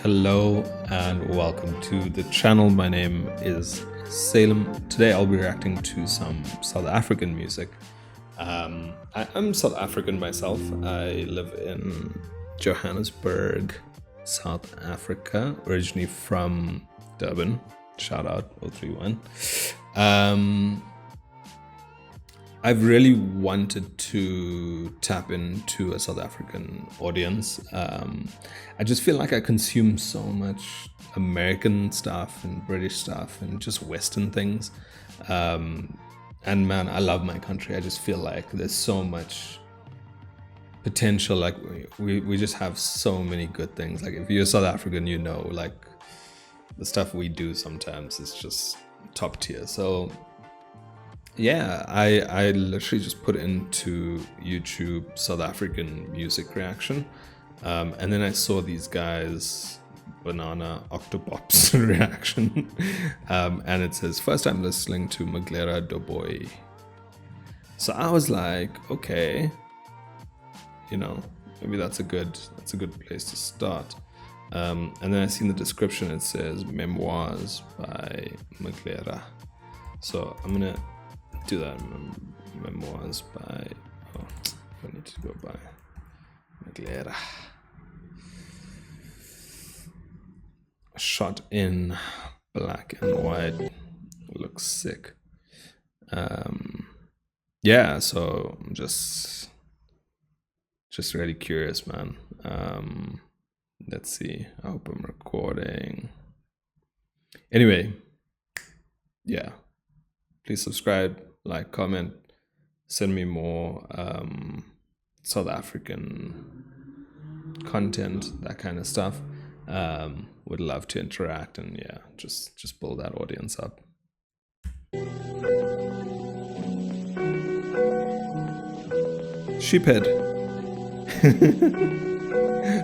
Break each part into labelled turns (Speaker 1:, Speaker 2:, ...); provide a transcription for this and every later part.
Speaker 1: Hello and welcome to the channel. My name is Salem. Today I'll be reacting to some South African music. I'm South African myself. I live in Johannesburg, South Africa, originally from Durban. Shout out 031. I've really wanted to tap into a South African audience. I just feel like I consume so much American stuff and British stuff and just Western things. And man, I love my country. I just feel like there's so much potential. Like we just have so many good things. Like if you're South African, you know, like the stuff we do sometimes is just top tier. So yeah, I literally just put into YouTube South African music reaction, and then I saw these guys banana octopops reaction, and it says first time listening to Maglera Doughboy. So I was like, okay, you know, maybe that's a good place to start. And then I see in the description it says Memoirs by Maglera. So I'm gonna do that. Memoirs by I need to go by Maglera. Shot in black and white. Looks sick. Yeah, so I'm just really curious, man. Let's see. I hope I'm recording. Anyway, yeah. Please subscribe, like, comment, send me more South African content, that kind of stuff. Would love to interact and yeah, just build that audience up. Sheephead.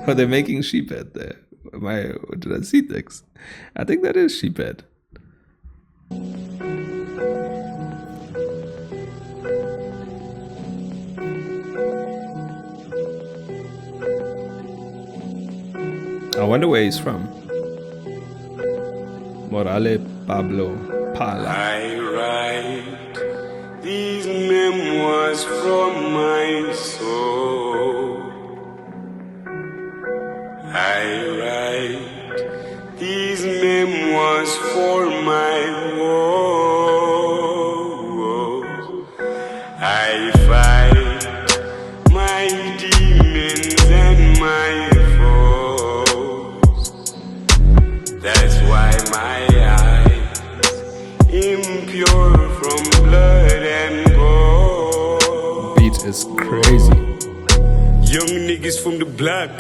Speaker 1: Oh, they're making sheephead there. Did I see things? I think that is sheephead. I wonder where he's from. Morale Pablo Pala.
Speaker 2: I write these memoirs from my soul. I write these memoirs for my woes. I fight my demons and my that's why my eyes impure from blood and gold.
Speaker 1: Beat is crazy.
Speaker 2: Young niggas from the block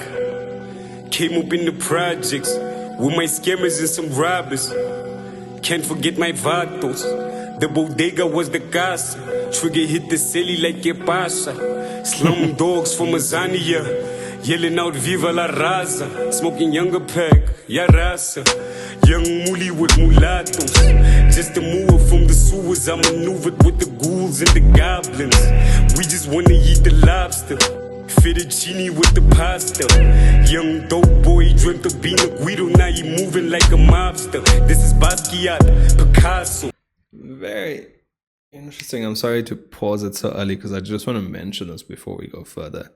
Speaker 2: came up in the projects with my scammers and some robbers. Can't forget my vatos. The bodega was the casa. Trigger hit the celly like a pasa. Slum dogs from Azania yelling out Viva la Raza. Smoking younger pack, ya raza. Young moolie with mulattoes. Just a move from the sewers, I maneuvered with the ghouls and the goblins. We just wanna eat the lobster. Fettuccine with the pasta. Young dope boy dreamt of being a Guido. Now he moving like a mobster. This is Basquiat, Picasso.
Speaker 1: Very interesting. I'm sorry to pause it so early because I just want to mention this before we go further.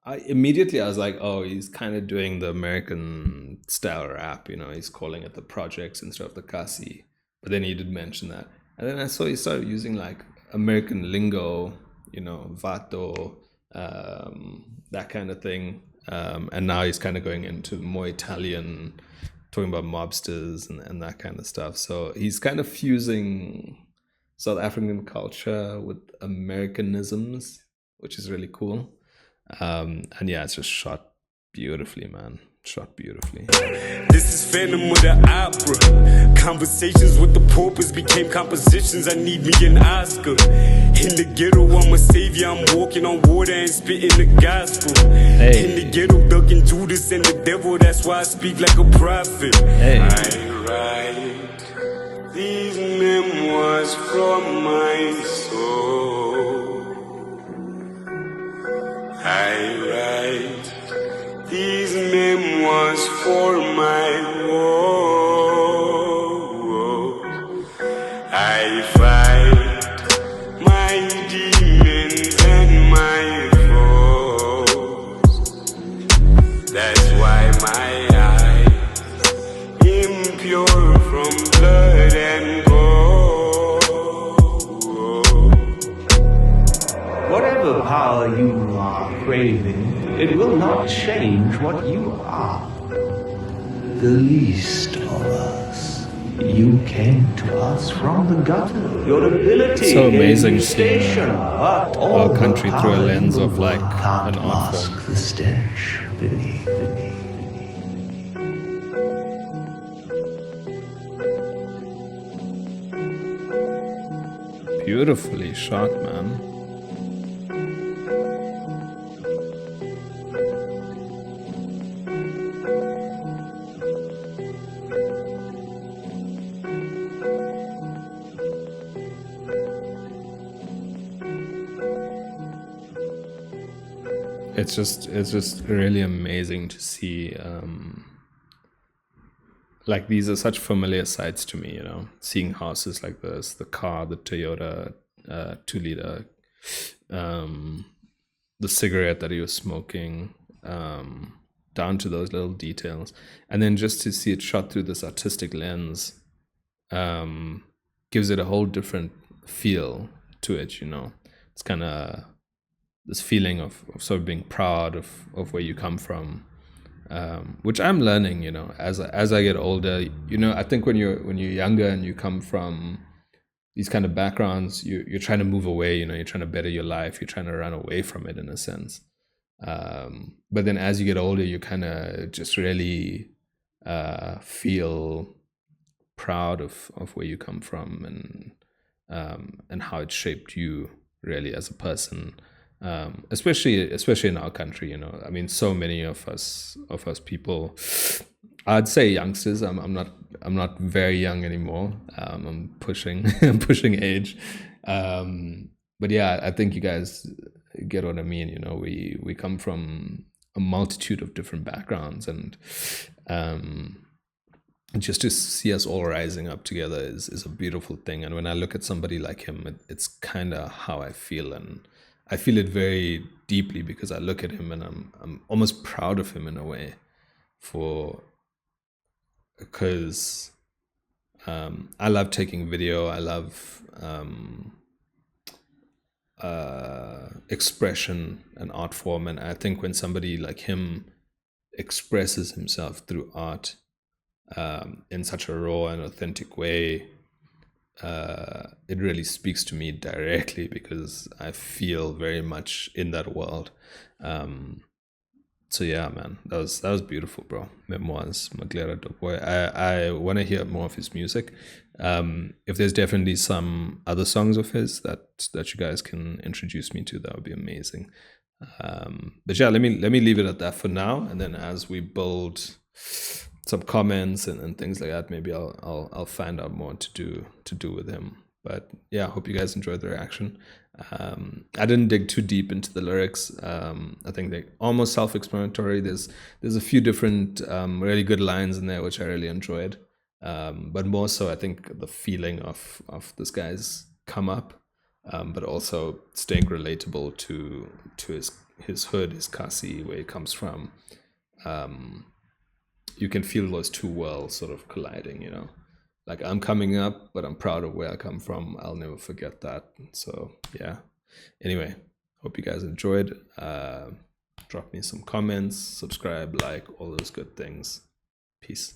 Speaker 1: I was like, oh, he's kind of doing the American style rap, you know, he's calling it the projects instead of the Kasi. But then he did mention that. And then I saw he started using like American lingo, you know, vato, that kind of thing. And now he's kind of going into more Italian, talking about mobsters and that kind of stuff. So he's kind of fusing South African culture with Americanisms, which is really cool. And yeah, it's just shot beautifully, man. Shot beautifully.
Speaker 2: This is Phantom of the Opera. Conversations with the paupers became compositions. I need me an Oscar. In the ghetto, I'm a savior. I'm walking on water and spitting the gospel. Hey. In the ghetto, ducking Judas and the devil. That's why I speak like a prophet. Hey. I write these memoirs from my soul. I write these memoirs was for my woes. I fight my demons and my foes. That's why my eyes impure from blood and gold.
Speaker 3: Whatever power you are craving, it will not change what you are. The least of us. You came to us from the gutter. Your ability
Speaker 1: So amazing
Speaker 3: gave you
Speaker 1: seeing
Speaker 3: station, but all
Speaker 1: our
Speaker 3: the
Speaker 1: country through a
Speaker 3: power
Speaker 1: lens
Speaker 3: in the
Speaker 1: of like
Speaker 3: world can't
Speaker 1: an art
Speaker 3: mask
Speaker 1: form.
Speaker 3: the stench beneath.
Speaker 1: Beautifully shot, man. It's just really amazing to see. Like these are such familiar sights to me, you know, seeing houses like this, the car, the Toyota 2 liter, the cigarette that he was smoking, down to those little details, and then just to see it shot through this artistic lens, gives it a whole different feel to it, you know. It's kind of this feeling of sort of being proud of where you come from, which I'm learning, you know, as I get older. You know, I think when you're younger and you come from these kind of backgrounds, you're trying to move away. You know, you're trying to better your life. You're trying to run away from it in a sense. But then as you get older, you kind of just really feel proud of where you come from and how it shaped you really as a person. Especially in our country, you know. I mean, so many of us people, I'd say youngsters. I'm not very young anymore. I'm pushing pushing age, but yeah, I think you guys get what I mean. You know, we come from a multitude of different backgrounds, and just to see us all rising up together is a beautiful thing. And when I look at somebody like him, it's kind of how I feel, and I feel it very deeply because I look at him and I'm almost proud of him in a way, because I love taking video. I love expression and art form, and I think when somebody like him expresses himself through art in such a raw and authentic way, it really speaks to me directly because I feel very much in that world. So yeah, man, that was beautiful, bro. Memoirs, Maglera, dope boy. I want to hear more of his music. If there's definitely some other songs of his that you guys can introduce me to, that would be amazing. But yeah, let me leave it at that for now, and then as we build some comments and things like that, maybe I'll find out more to do with him. But yeah, I hope you guys enjoyed the reaction. I didn't dig too deep into the lyrics. I think they're almost self-explanatory. There's a few different really good lines in there which I really enjoyed. But more so, I think the feeling of this guy's come up, but also staying relatable to his hood, his Kasi, where he comes from. You can feel those two worlds sort of colliding, you know. Like, I'm coming up, but I'm proud of where I come from. I'll never forget that. So yeah. Anyway, hope you guys enjoyed. Drop me some comments, subscribe, like, all those good things. Peace.